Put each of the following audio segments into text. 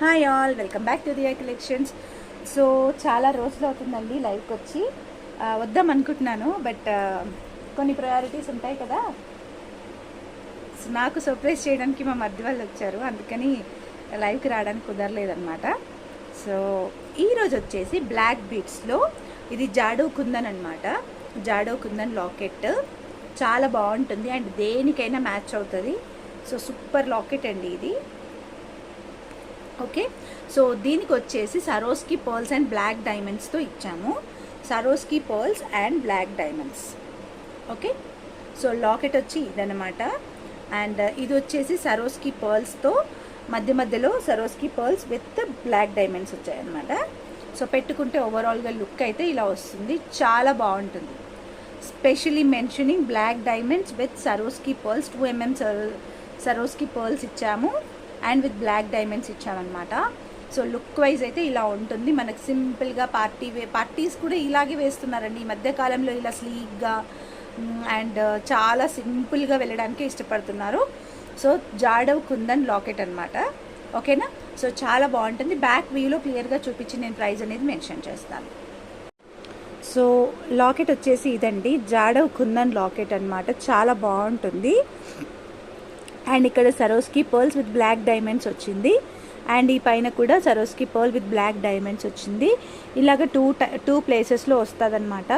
Hi all, welcome back to Diya collections. So చాలా రోజులు అవుతుందండి లైవ్కి వచ్చి వద్దాం అనుకుంటున్నాను, బట్ కొన్ని ప్రయారిటీస్ ఉంటాయి కదా. నాకు సర్ప్రైజ్ చేయడానికి మా మధ్య వాళ్ళు వచ్చారు, అందుకని లైవ్కి రావడానికి కుదరలేదన్నమాట. సో ఈరోజు వచ్చేసి బ్లాక్ బీట్స్లో ఇది జాడో కుందన్ అనమాట. జాడో కుందన్ లాకెట్ చాలా బాగుంటుంది అండ్ దేనికైనా మ్యాచ్ అవుతుంది. సో సూపర్ లాకెట్ అండి ఇది. ఓకే, సో దీనికి వచ్చేసి సరోస్కి పర్ల్స్ అండ్ బ్లాక్ డైమండ్స్తో ఇచ్చాము. Swarovski pearls and black diamonds. Okay, so locket వచ్చి ఇదనమాట. అండ్ ఇది వచ్చేసి సరోస్కి పర్ల్స్తో మధ్యలో Swarovski pearls with black diamonds వచ్చాయన్నమాట. సో పెట్టుకుంటే ఓవరాల్గా లుక్ అయితే ఇలా వస్తుంది, చాలా బాగుంటుంది. Specially mentioning black diamonds with Swarovski pearls, 2mm Swarovski pearls ఇచ్చాము అండ్ విత్ బ్లాక్ డైమండ్స్ ఇచ్చామన్నమాట. సో లుక్ వైజ్ అయితే ఇలా ఉంటుంది. మనకు సింపుల్గా పార్టీస్ కూడా ఇలాగే వేస్తున్నారండి ఈ మధ్యకాలంలో, ఇలా స్లీక్గా అండ్ చాలా సింపుల్గా వెళ్ళడానికి ఇష్టపడుతున్నారు. సో జాడవ్ కుందన్ లాకెట్ అనమాట. ఓకేనా, సో చాలా బాగుంటుంది. బ్యాక్ వ్యూలో క్లియర్గా చూపించి నేను ప్రైస్ అనేది మెన్షన్ చేస్తాను. సో లాకెట్ వచ్చేసి ఇదండి, జాడవ్ కుందన్ లాకెట్ అనమాట. చాలా బాగుంటుంది. అండ్ ఇక్కడ Swarovski pearls with black diamonds వచ్చింది అండ్ ఈ పైన కూడా Swarovski pearl with black diamonds వచ్చింది. ఇలాగ టూ ప్లేసెస్లో వస్తుంది అనమాట.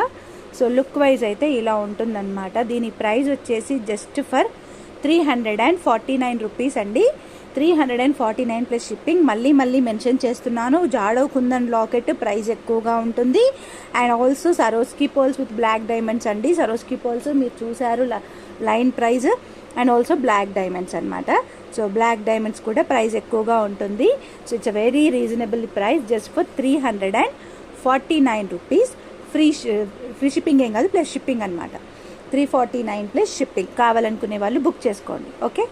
సో లుక్ వైజ్ అయితే ఇలా ఉంటుందన్నమాట. దీని ప్రైస్ వచ్చేసి జస్ట్ ఫర్ 349 రూపీస్ అండి. 349 ప్లస్ షిప్పింగ్. మళ్ళీ మెన్షన్ చేస్తున్నాను, జాడవ్ కుందన్ లాకెట్ ప్రైస్ ఎక్కువగా ఉంటుంది. And also Swarovski pearls with black diamonds అండి. సరోస్కి పర్ల్స్ మీరు చూసారు line price and also black diamonds అనమాట. సో బ్లాక్ డైమండ్స్ కూడా ప్రైస్ ఎక్కువగా ఉంటుంది. So it's a very reasonable price, just for 349 rupees. Free shipping ఏం కాదు, ప్లస్ షిప్పింగ్ అనమాట. 349 ప్లస్ షిప్పింగ్. కావాలనుకునే వాళ్ళు బుక్ చేసుకోండి. ఓకే.